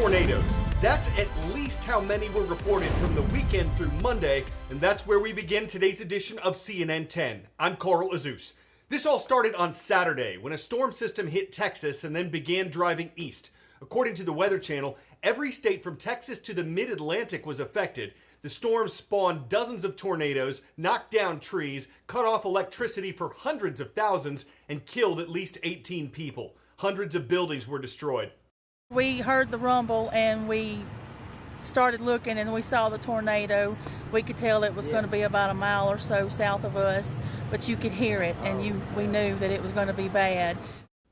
tornadoes. That's at least how many were reported from the weekend through Monday, and that's where we begin today's edition of CNN 10. I'm Carl Azuz. This all started on Saturday when a storm system hit Texas and then began driving east. According to the Weather Channel, every state from Texas to the mid-Atlantic was affected. The storm spawned dozens of tornadoes, knocked down trees, cut off electricity for hundreds of thousands, and killed at least 18 people. Hundreds of buildings were destroyed. We heard the rumble and we started looking and we saw the tornado. We could tell it was going to be about a mile or so south of us, but you could hear it and we knew that it was going to be bad.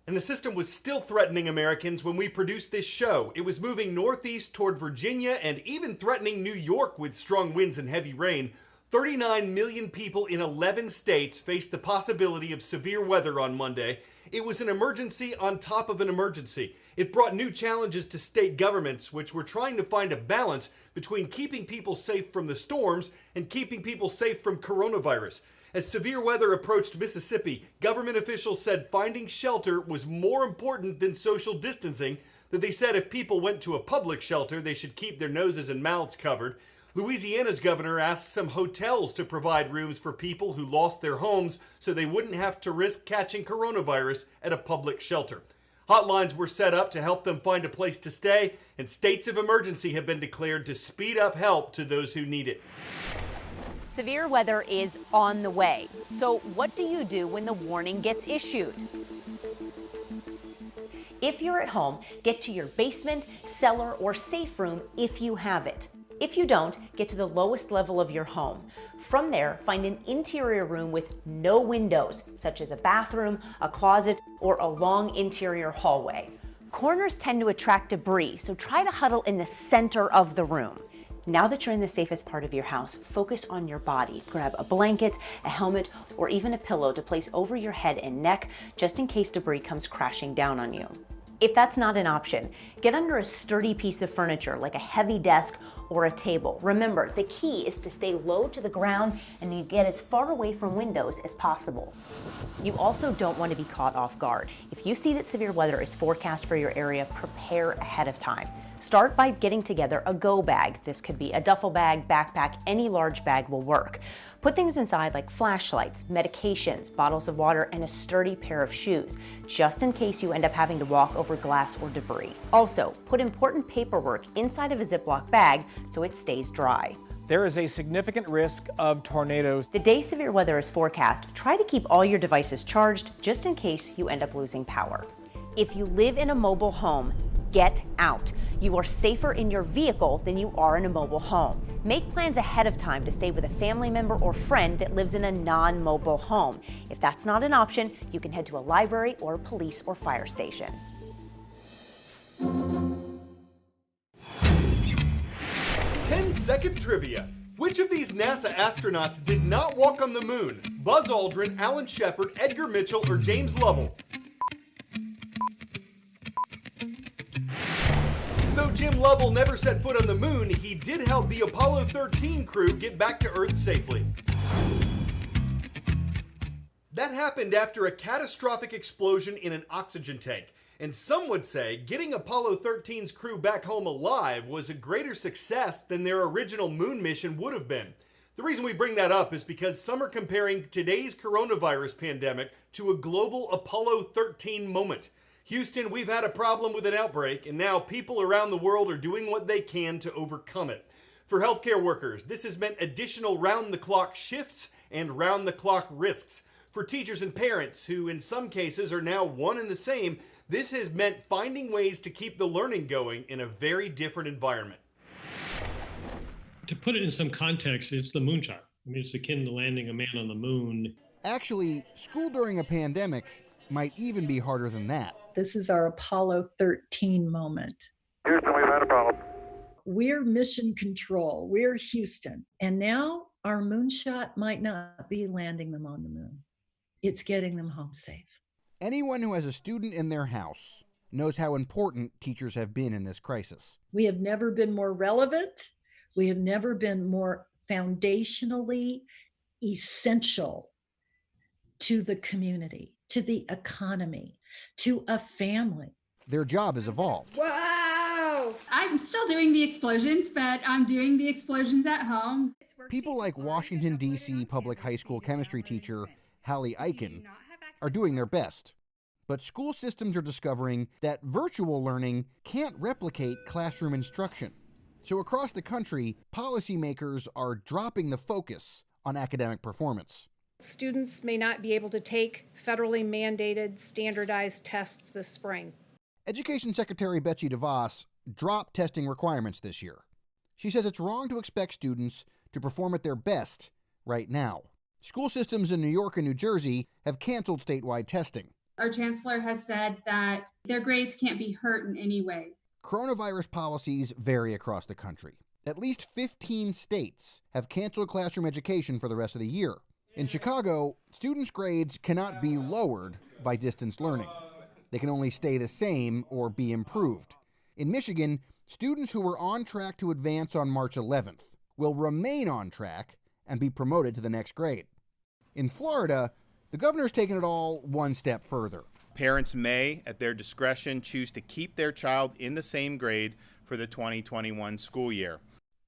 And the system was still threatening Americans when we produced this show. It was moving northeast toward Virginia and even threatening New York with strong winds and heavy rain. 39 million people in 11 states faced the possibility of severe weather on Monday. It was an emergency on top of an emergency. It brought new challenges to state governments, which were trying to find a balance between keeping people safe from the storms and keeping people safe from coronavirus. As severe weather approached Mississippi, government officials said finding shelter was more important than social distancing, that they said if people went to a public shelter, they should keep their noses and mouths covered. Louisiana's governor asked some hotels to provide rooms for people who lost their homes so they wouldn't have to risk catching coronavirus at a public shelter. Hotlines were set up to help them find a place to stay, and states of emergency have been declared to speed up help to those who need it. Severe weather is on the way. So what do you do when the warning gets issued? If you're at home, get to your basement, cellar, or safe room if you have it. If you don't, get to the lowest level of your home. From there, find an interior room with no windows, such as a bathroom, a closet, or a long interior hallway. Corners tend to attract debris, so try to huddle in the center of the room. Now that you're in the safest part of your house, focus on your body. Grab a blanket, a helmet, or even a pillow to place over your head and neck, just in case debris comes crashing down on you. If that's not an option, get under a sturdy piece of furniture like a heavy desk or a table. Remember, the key is to stay low to the ground and you get as far away from windows as possible. You also don't want to be caught off guard. If you see that severe weather is forecast for your area, prepare ahead of time. Start by getting together a go bag. This could be a duffel bag, backpack, any large bag will work. Put things inside like flashlights, medications, bottles of water, and a sturdy pair of shoes, just in case you end up having to walk over glass or debris. Also, put important paperwork inside of a Ziploc bag so it stays dry. There is a significant risk of tornadoes. The day severe weather is forecast, try to keep all your devices charged just in case you end up losing power. If you live in a mobile home, get out. You are safer in your vehicle than you are in a mobile home. Make plans ahead of time to stay with a family member or friend that lives in a non-mobile home. If that's not an option, you can head to a library or a police or fire station. 10-second trivia. Which of these NASA astronauts did not walk on the moon? Buzz Aldrin, Alan Shepard, Edgar Mitchell, or James Lovell? Though Jim Lovell never set foot on the moon, he did help the Apollo 13 crew get back to Earth safely. That happened after a catastrophic explosion in an oxygen tank. And some would say getting Apollo 13's crew back home alive was a greater success than their original moon mission would have been. The reason we bring that up is because some are comparing today's coronavirus pandemic to a global Apollo 13 moment. Houston, we've had a problem with an outbreak, and now people around the world are doing what they can to overcome it. For healthcare workers, this has meant additional round-the-clock shifts and round-the-clock risks. For teachers and parents, who in some cases are now one and the same, this has meant finding ways to keep the learning going in a very different environment. To put it in some context, it's the moonshot. I mean, it's akin to landing a man on the moon. Actually, school during a pandemic might even be harder than that. This is our Apollo 13 moment. Houston, we've had a problem. We're mission control. We're Houston. And now our moonshot might not be landing them on the moon. It's getting them home safe. Anyone who has a student in their house knows how important teachers have been in this crisis. We have never been more relevant. We have never been more foundationally essential to the community, to the economy, to a family. their job has evolved. Wow! I'm still doing the explosions, but I'm doing the explosions at home. People like Washington, D.C. public high school chemistry teacher Hallie Eichen are doing their best. But school systems are discovering that virtual learning can't replicate classroom instruction. So across the country, policymakers are dropping the focus on academic performance. Students may not be able to take federally mandated standardized tests this spring. Education Secretary Betsy DeVos dropped testing requirements this year. She says it's wrong to expect students to perform at their best right now. School systems in New York and New Jersey have canceled statewide testing. Our chancellor has said that their grades can't be hurt in any way. Coronavirus policies vary across the country. At least 15 states have canceled classroom education for the rest of the year. In Chicago, students' grades cannot be lowered by distance learning. They can only stay the same or be improved. In Michigan, students who were on track to advance on March 11th will remain on track and be promoted to the next grade. In Florida, the governor's taken it all one step further. Parents may, at their discretion, choose to keep their child in the same grade for the 2021 school year.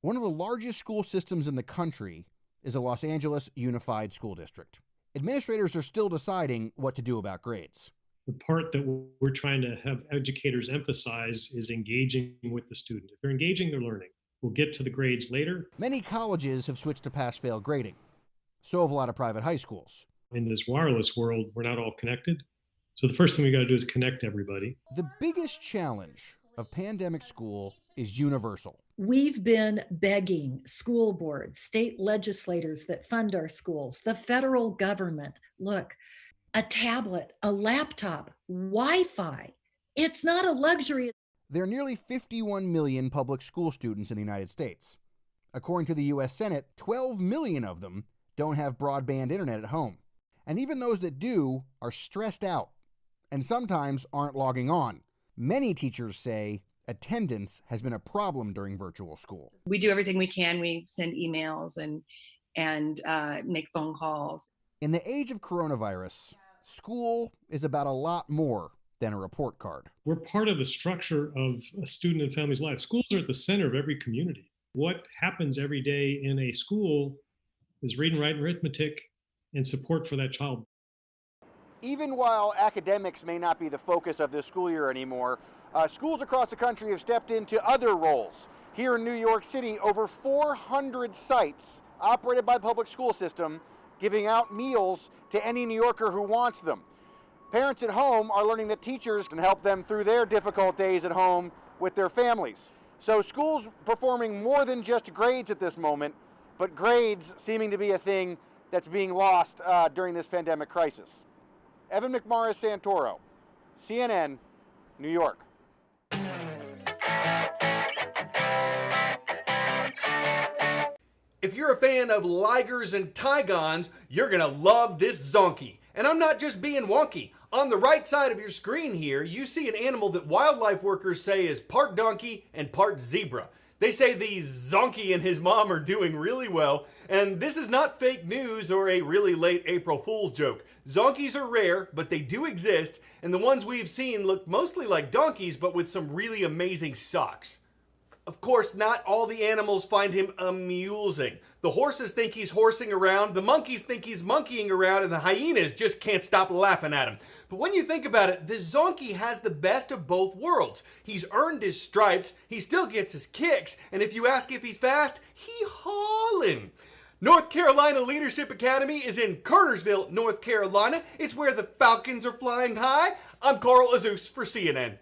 One of the largest school systems in the country is the Los Angeles Unified School District. Administrators are still deciding what to do about grades. The part that we're trying to have educators emphasize is engaging with the student. If they're engaging, they're learning. We'll get to the grades later. Many colleges have switched to pass-fail grading. So have a lot of private high schools. In this wireless world, we're not all connected. So the first thing we got to do is connect everybody. The biggest challenge of pandemic school is universal. We've been begging school boards, state legislators that fund our schools, the federal government, look, a tablet, a laptop, Wi-Fi. It's not a luxury. There are nearly 51 million public school students in the United States. According to the U.S. Senate, 12 million of them don't have broadband internet at home. And even those that do are stressed out and sometimes aren't logging on. Many teachers say attendance has been a problem during virtual school. We do everything we can. We send emails and make phone calls. In the age of coronavirus, school is about a lot more than a report card. We're part of the structure of a student and family's life. Schools are at the center of every community. What happens every day in a school is reading, writing, arithmetic, and support for that child. Even while academics may not be the focus of this school year anymore, schools across the country have stepped into other roles. Here in New York City, over 400 sites operated by the public school system giving out meals to any New Yorker who wants them. Parents at home are learning that teachers can help them through their difficult days at home with their families. So schools performing more than just grades at this moment, but grades seeming to be a thing that's being lost during this pandemic crisis. Evan McMorris Santoro, CNN, New York. If you're a fan of ligers and tigons, you're gonna love this zonkey. And I'm not just being wonky. On the right side of your screen here, you see an animal that wildlife workers say is part donkey and part zebra. They say the zonkey and his mom are doing really well, and this is not fake news or a really late April Fool's joke. Zonkies are rare, but they do exist, and the ones we've seen look mostly like donkeys, but with some really amazing socks. Of course, not all the animals find him amusing. The horses think he's horsing around, the monkeys think he's monkeying around, and the hyenas just can't stop laughing at him. But when you think about it, the zonkey has the best of both worlds. He's earned his stripes, he still gets his kicks, and if you ask if he's fast, he haulin'. North Carolina Leadership Academy is in Cartersville, North Carolina. It's where the Falcons are flying high. I'm Carl Azuz for CNN.